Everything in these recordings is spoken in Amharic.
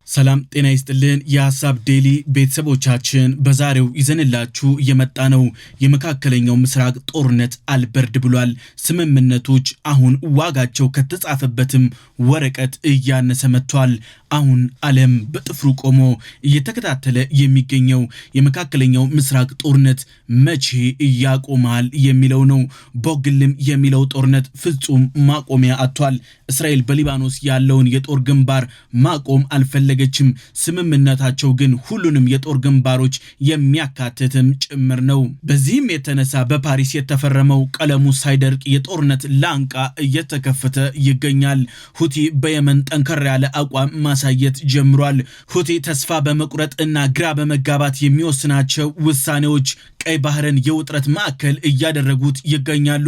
ሰላም ጤና ይስጥልን የሐሳብ ዴሊ ቤተሰቦቻችን በዛሬው ይዘንላችሁ የመጣነው የመካከለኛው ምስራቅ ጦርነት አልበርድ ብሏል። ስምምነቶች አሁን ዋጋቸው ከተጻፈበትም ወረቀት እያነሰ መጥቷል። አሁን ዓለም በጥፍሩ ቆሞ እየተከታተለ የሚገኘው የመካከለኛው ምስራቅ ጦርነት መቼ ያቆማል የሚለው ነው። ቦግልም የሚለው ጦርነት ፍጹም ማቆሚያ አጥቷል። እስራኤል በሊባኖስ ያለውን የጦር ግንባር ማቆም አልፈለገችም። ስምምነታቸው ግን ሁሉንም የጦር ግንባሮች የሚያካትትም ጭምር ነው። በዚህም የተነሳ በፓሪስ የተፈረመው ቀለሙ ሳይደርቅ የጦርነት ላንቃ እየተከፈተ ይገኛል። ሁቲ በየመን ጠንከር ያለ አቋም ማሳየት ጀምሯል። ሁቲ ተስፋ በመቁረጥ እና ግራ በመጋባት የሚወስናቸው ውሳኔዎች ቀይ ባህርን የውጥረት ማዕከል እያደረጉት ይገኛሉ።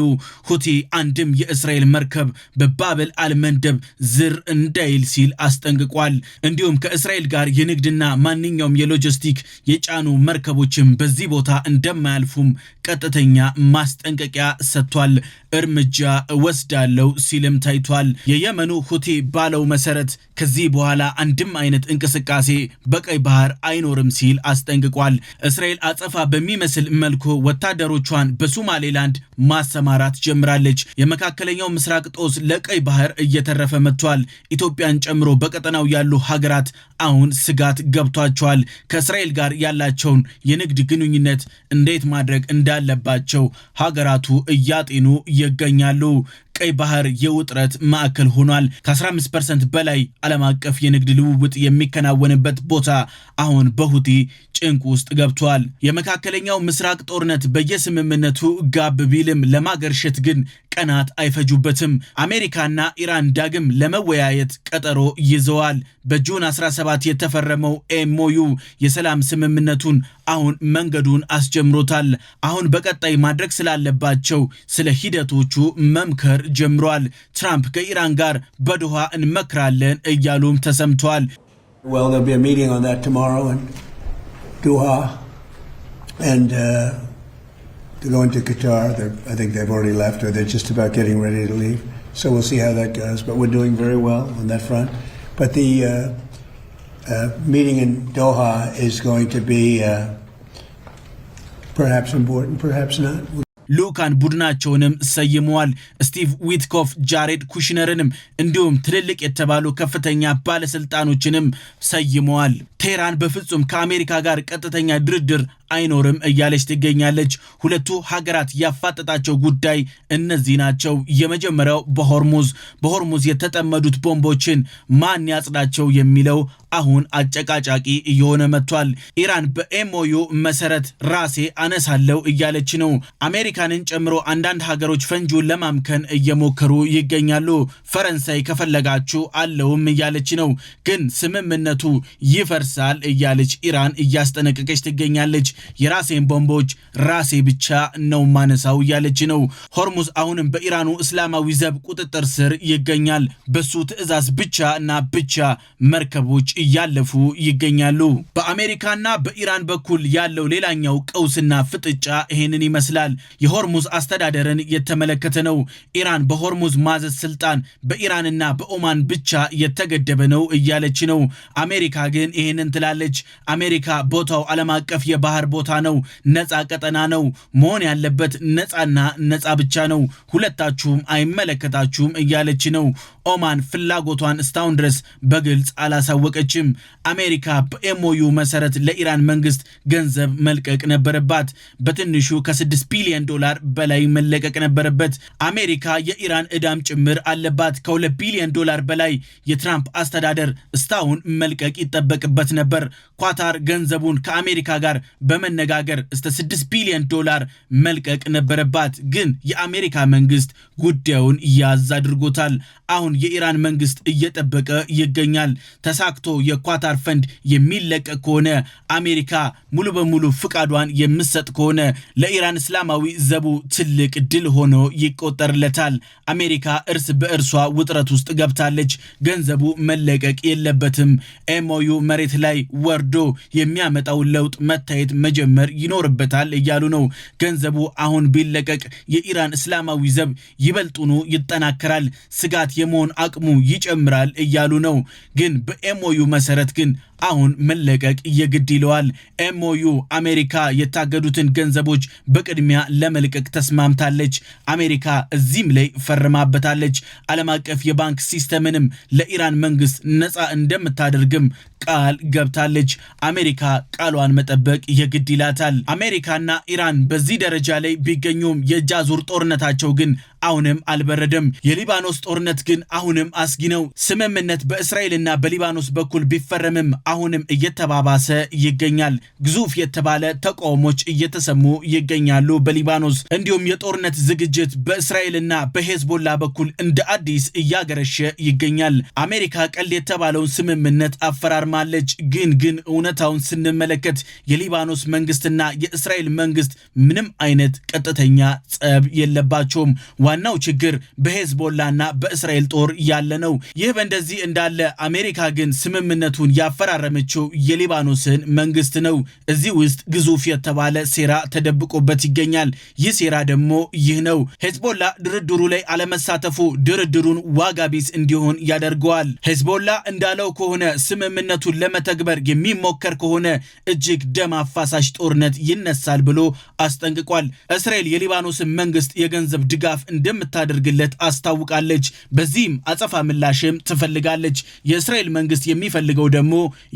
ሁቲ አንድም የእስራኤል መርከብ በባብል አልመንደብ ዝር እንዳይል ሲል አስጠንቅቋል። እንዲሁም ከእስራኤል ጋር የንግድና ማንኛውም የሎጂስቲክ የጫኑ መርከቦችም በዚህ ቦታ እንደማያልፉም ቀጥተኛ ማስጠንቀቂያ ሰጥቷል። እርምጃ ወስዳለው ሲልም ታይቷል። የየመኑ ሁቲ ባለው መሰረት ከዚህ በኋላ አንድም አይነት እንቅስቃሴ በቀይ ባህር አይኖርም ሲል አስጠንቅቋል። እስራኤል አጸፋ በሚመስል መልኩ ወታደሮቿን በሶማሌላንድ ማሰማራት ጀምራለች። የመካከለኛው ምስራቅ ጦስ ለቀይ ባህር እየተረፈ መጥቷል። ኢትዮጵያን ጨምሮ በቀጠናው ያሉ ሀገራት አሁን ስጋት ገብቷቸዋል። ከእስራኤል ጋር ያላቸውን የንግድ ግንኙነት እንዴት ማድረግ እንዳለባቸው ሀገራቱ እያጤኑ ይገኛሉ። ቀይ ባህር የውጥረት ማዕከል ሆኗል። ከ15% በላይ ዓለም አቀፍ የንግድ ልውውጥ የሚከናወንበት ቦታ አሁን በሁቲ ጭንቅ ውስጥ ገብቷል። የመካከለኛው ምስራቅ ጦርነት በየስምምነቱ ጋብ ቢልም ለማገርሸት ግን ቀናት አይፈጁበትም። አሜሪካና ኢራን ዳግም ለመወያየት ቀጠሮ ይዘዋል። በጁን 17 የተፈረመው ኤምኦዩ የሰላም ስምምነቱን አሁን መንገዱን አስጀምሮታል። አሁን በቀጣይ ማድረግ ስላለባቸው ስለ ሂደቶቹ መምከር ጀምሯል። ትራምፕ ከኢራን ጋር በዶሃ እንመክራለን እያሉም ተሰምቷል። Well, there'll be a meeting on that tomorrow in Doha, and they're going to Qatar. I think they've already left, or they're just about getting ready to leave. So we'll see how that goes. But we're doing very well on that front. But the meeting in Doha is going to be perhaps important, perhaps not. ሉካን ቡድናቸውንም ሰይመዋል። ስቲቭ ዊትኮፍ፣ ጃሬድ ኩሽነርንም እንዲሁም ትልልቅ የተባሉ ከፍተኛ ባለስልጣኖችንም ሰይመዋል። ቴህራን በፍጹም ከአሜሪካ ጋር ቀጥተኛ ድርድር አይኖርም እያለች ትገኛለች። ሁለቱ ሀገራት ያፋጠጣቸው ጉዳይ እነዚህ ናቸው። የመጀመሪያው በሆርሙዝ የተጠመዱት ቦምቦችን ማን ያጽዳቸው የሚለው አሁን አጨቃጫቂ እየሆነ መጥቷል። ኢራን በኤምኦዩ መሰረት ራሴ አነሳለው እያለች ነው። አሜሪካንን ጨምሮ አንዳንድ ሀገሮች ፈንጂውን ለማምከን እየሞከሩ ይገኛሉ። ፈረንሳይ ከፈለጋችሁ አለውም እያለች ነው። ግን ስምምነቱ ይፈርሳል እያለች ኢራን እያስጠነቀቀች ትገኛለች። የራሴን ቦምቦች ራሴ ብቻ ነው ማነሳው እያለች ነው። ሆርሙዝ አሁንም በኢራኑ እስላማዊ ዘብ ቁጥጥር ስር ይገኛል። በሱ ትዕዛዝ ብቻ እና ብቻ መርከቦች እያለፉ ይገኛሉ። በአሜሪካና በኢራን በኩል ያለው ሌላኛው ቀውስና ፍጥጫ ይሄንን ይመስላል። የሆርሙዝ አስተዳደርን የተመለከተ ነው። ኢራን በሆርሙዝ ማዘዝ ስልጣን በኢራንና በኦማን ብቻ የተገደበ ነው እያለች ነው። አሜሪካ ግን ይሄንን ትላለች። አሜሪካ ቦታው ዓለም አቀፍ የባህር ቦታ ነው፣ ነፃ ቀጠና ነው፣ መሆን ያለበት ነፃና ነፃ ብቻ ነው፣ ሁለታችሁም አይመለከታችሁም እያለች ነው። ኦማን ፍላጎቷን እስካሁን ድረስ በግልጽ አላሳወቀችም። አሜሪካ በኤምኦዩ መሰረት ለኢራን መንግስት ገንዘብ መልቀቅ ነበረባት። በትንሹ ከ$6 ቢሊዮን በላይ መለቀቅ ነበረበት። አሜሪካ የኢራን ዕዳም ጭምር አለባት። ከ$2 ቢሊዮን በላይ የትራምፕ አስተዳደር እስካሁን መልቀቅ ይጠበቅበት ነበር። ኳታር ገንዘቡን ከአሜሪካ ጋር በመነጋገር እስከ $6 ቢሊዮን መልቀቅ ነበረባት። ግን የአሜሪካ መንግስት ጉዳዩን ያዝ አድርጎታል። አሁን የኢራን መንግስት እየጠበቀ ይገኛል። ተሳክቶ የኳታር ፈንድ የሚለቀቅ ከሆነ አሜሪካ ሙሉ በሙሉ ፍቃዷን የምትሰጥ ከሆነ ለኢራን እስላማዊ ዘቡ ትልቅ ድል ሆኖ ይቆጠርለታል። አሜሪካ እርስ በእርሷ ውጥረት ውስጥ ገብታለች። ገንዘቡ መለቀቅ የለበትም። ኤምኦዩ መሬት ላይ ወርዶ የሚያመጣው ለውጥ መታየት መጀመር ይኖርበታል እያሉ ነው። ገንዘቡ አሁን ቢለቀቅ የኢራን እስላማዊ ዘብ ይበልጡኑ ይጠናከራል፣ ስጋት የመሆን አቅሙ ይጨምራል እያሉ ነው። ግን በኤምኦዩ መሰረት ግን አሁን መለቀቅ የግድ ይለዋል። ኤምኦዩ አሜሪካ የታገዱትን ገንዘቦች በቅድሚያ ለመልቀቅ ተስማምታለች። አሜሪካ እዚህም ላይ ፈርማበታለች። ዓለም አቀፍ የባንክ ሲስተምንም ለኢራን መንግስት ነፃ እንደምታደርግም ቃል ገብታለች። አሜሪካ ቃሏን መጠበቅ የግድ ይላታል። አሜሪካና ኢራን በዚህ ደረጃ ላይ ቢገኙም የእጅ አዙር ጦርነታቸው ግን አሁንም አልበረደም። የሊባኖስ ጦርነት ግን አሁንም አስጊ ነው። ስምምነት በእስራኤልና በሊባኖስ በኩል ቢፈረምም አሁንም እየተባባሰ ይገኛል። ግዙፍ የተባለ ተቃውሞች እየተሰሙ ይገኛሉ በሊባኖስ። እንዲሁም የጦርነት ዝግጅት በእስራኤልና በሄዝቦላ በኩል እንደ አዲስ እያገረሸ ይገኛል። አሜሪካ ቀልድ የተባለውን ስምምነት አፈራርማለች። ግን እውነታውን ስንመለከት የሊባኖስ መንግስትና የእስራኤል መንግስት ምንም አይነት ቀጥተኛ ጸብ የለባቸውም። ዋናው ችግር በሄዝቦላና በእስራኤል ጦር ያለ ነው። ይህ በእንደዚህ እንዳለ አሜሪካ ግን ስምምነቱን ያፈራረመችው የሊባኖስን መንግስት ነው። እዚህ ውስጥ ግዙፍ የተባለ ሴራ ተደብቆበት ይገኛል። ይህ ሴራ ደግሞ ይህ ነው። ሄዝቦላ ድርድሩ ላይ አለመሳተፉ ድርድሩን ዋጋ ቢስ እንዲሆን ያደርገዋል። ሄዝቦላ እንዳለው ከሆነ ስምምነቱን ለመተግበር የሚሞከር ከሆነ እጅግ ደም አፋሳሽ ጦርነት ይነሳል ብሎ አስጠንቅቋል። እስራኤል የሊባኖስን መንግስት የገንዘብ ድጋፍ እንደምታደርግለት አስታውቃለች። በዚህም አጸፋ ምላሽም ትፈልጋለች። የእስራኤል መንግስት የሚፈልገው ደግሞ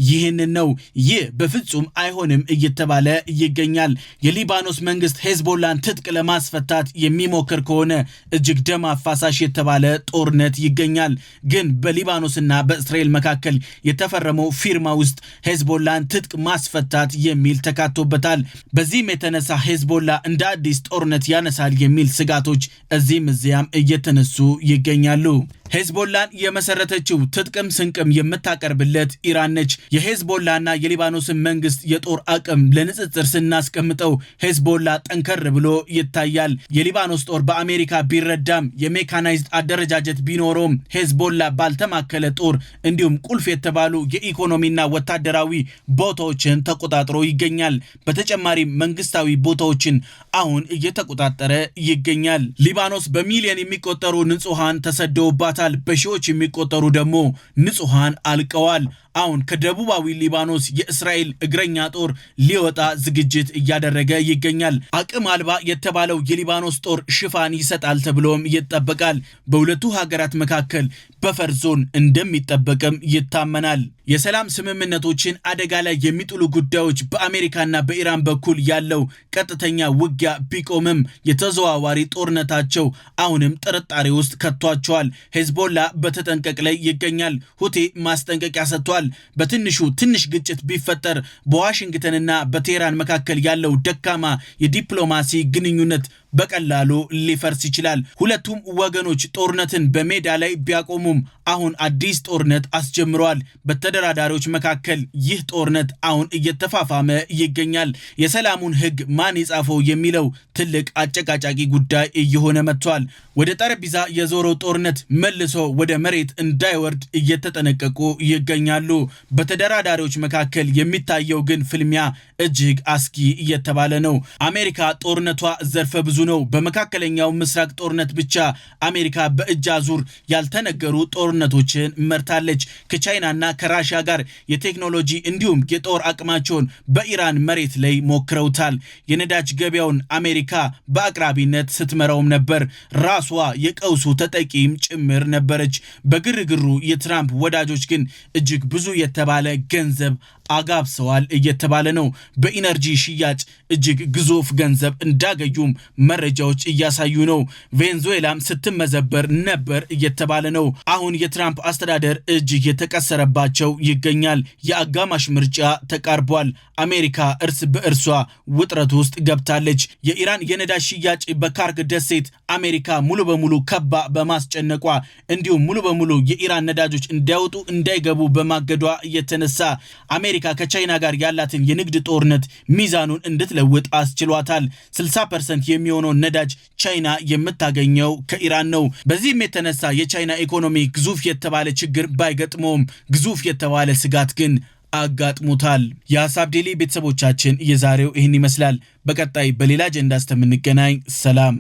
ይህንን ነው። ይህ በፍጹም አይሆንም እየተባለ ይገኛል። የሊባኖስ መንግስት ሄዝቦላን ትጥቅ ለማስፈታት የሚሞክር ከሆነ እጅግ ደም አፋሳሽ የተባለ ጦርነት ይገኛል። ግን በሊባኖስና በእስራኤል መካከል የተፈረመው ፊርማ ውስጥ ሄዝቦላን ትጥቅ ማስፈታት የሚል ተካቶበታል። በዚህም የተነሳ ሄዝቦላ እንደ አዲስ ጦርነት ያነሳል የሚል ስጋቶች እዚህም እዚያም እየተነሱ ይገኛሉ። ሄዝቦላን የመሰረተችው ትጥቅም ስንቅም የምታቀርብለት ኢራን ነች። የሄዝቦላና የሊባኖስን መንግስት የጦር አቅም ለንጽጽር ስናስቀምጠው ሄዝቦላ ጠንከር ብሎ ይታያል። የሊባኖስ ጦር በአሜሪካ ቢረዳም የሜካናይዝድ አደረጃጀት ቢኖረውም ሄዝቦላ ባልተማከለ ጦር እንዲሁም ቁልፍ የተባሉ የኢኮኖሚና ወታደራዊ ቦታዎችን ተቆጣጥሮ ይገኛል። በተጨማሪም መንግስታዊ ቦታዎችን አሁን እየተቆጣጠረ ይገኛል። ሊባኖስ በሚሊዮን የሚቆጠሩ ንጹሃን ተሰደውባት በሺዎች የሚቆጠሩ ደግሞ ንጹሃን አልቀዋል። አሁን ከደቡባዊ ሊባኖስ የእስራኤል እግረኛ ጦር ሊወጣ ዝግጅት እያደረገ ይገኛል። አቅም አልባ የተባለው የሊባኖስ ጦር ሽፋን ይሰጣል ተብሎም ይጠበቃል። በሁለቱ ሀገራት መካከል በፈር ዞን እንደሚጠበቅም ይታመናል። የሰላም ስምምነቶችን አደጋ ላይ የሚጥሉ ጉዳዮች በአሜሪካና በኢራን በኩል ያለው ቀጥተኛ ውጊያ ቢቆምም የተዘዋዋሪ ጦርነታቸው አሁንም ጥርጣሬ ውስጥ ከቷቸዋል። ሄዝቦላ በተጠንቀቅ ላይ ይገኛል። ሁቲ ማስጠንቀቂያ ሰጥቷል። በትንሹ ትንሽ ግጭት ቢፈጠር በዋሽንግተንና በቴህራን መካከል ያለው ደካማ የዲፕሎማሲ ግንኙነት በቀላሉ ሊፈርስ ይችላል። ሁለቱም ወገኖች ጦርነትን በሜዳ ላይ ቢያቆሙም አሁን አዲስ ጦርነት አስጀምረዋል። በተደራዳሪዎች መካከል ይህ ጦርነት አሁን እየተፋፋመ ይገኛል። የሰላሙን ሕግ ማን የጻፈው የሚለው ትልቅ አጨቃጫቂ ጉዳይ እየሆነ መጥቷል። ወደ ጠረጴዛ የዞረው ጦርነት መልሶ ወደ መሬት እንዳይወርድ እየተጠነቀቁ ይገኛሉ። በተደራዳሪዎች መካከል የሚታየው ግን ፍልሚያ እጅግ አስጊ እየተባለ ነው። አሜሪካ ጦርነቷ ዘርፈ ብዙ ነው። በመካከለኛው ምስራቅ ጦርነት ብቻ አሜሪካ በእጅ አዙር ያልተነገሩ ጦርነቶችን መርታለች። ከቻይናና ከራሽያ ጋር የቴክኖሎጂ እንዲሁም የጦር አቅማቸውን በኢራን መሬት ላይ ሞክረውታል። የነዳጅ ገበያውን አሜሪካ በአቅራቢነት ስትመራውም ነበር። ራሷ የቀውሱ ተጠቂም ጭምር ነበረች። በግርግሩ የትራምፕ ወዳጆች ግን እጅግ ብዙ የተባለ ገንዘብ አጋብሰዋል እየተባለ ነው። በኢነርጂ ሽያጭ እጅግ ግዙፍ ገንዘብ እንዳገኙም መረጃዎች እያሳዩ ነው። ቬንዙዌላም ስትመዘበር ነበር እየተባለ ነው። አሁን የትራምፕ አስተዳደር እጅግ የተቀሰረባቸው ይገኛል። የአጋማሽ ምርጫ ተቃርቧል። አሜሪካ እርስ በእርሷ ውጥረት ውስጥ ገብታለች። የኢራን የነዳጅ ሽያጭ በካርግ ደሴት አሜሪካ ሙሉ በሙሉ ከባ በማስጨነቋ እንዲሁም ሙሉ በሙሉ የኢራን ነዳጆች እንዳይወጡ እንዳይገቡ በማገዷ እየተነሳ አሜሪካ ከቻይና ጋር ያላትን የንግድ ጦርነት ሚዛኑን እንድትለውጥ አስችሏታል። 60% የሚሆነው ነዳጅ ቻይና የምታገኘው ከኢራን ነው። በዚህም የተነሳ የቻይና ኢኮኖሚ ግዙፍ የተባለ ችግር ባይገጥመውም ግዙፍ የተባለ ስጋት ግን አጋጥሞታል። የሀሳብ ዴሊ ቤተሰቦቻችን የዛሬው ይህን ይመስላል። በቀጣይ በሌላ አጀንዳ እስከምንገናኝ ሰላም።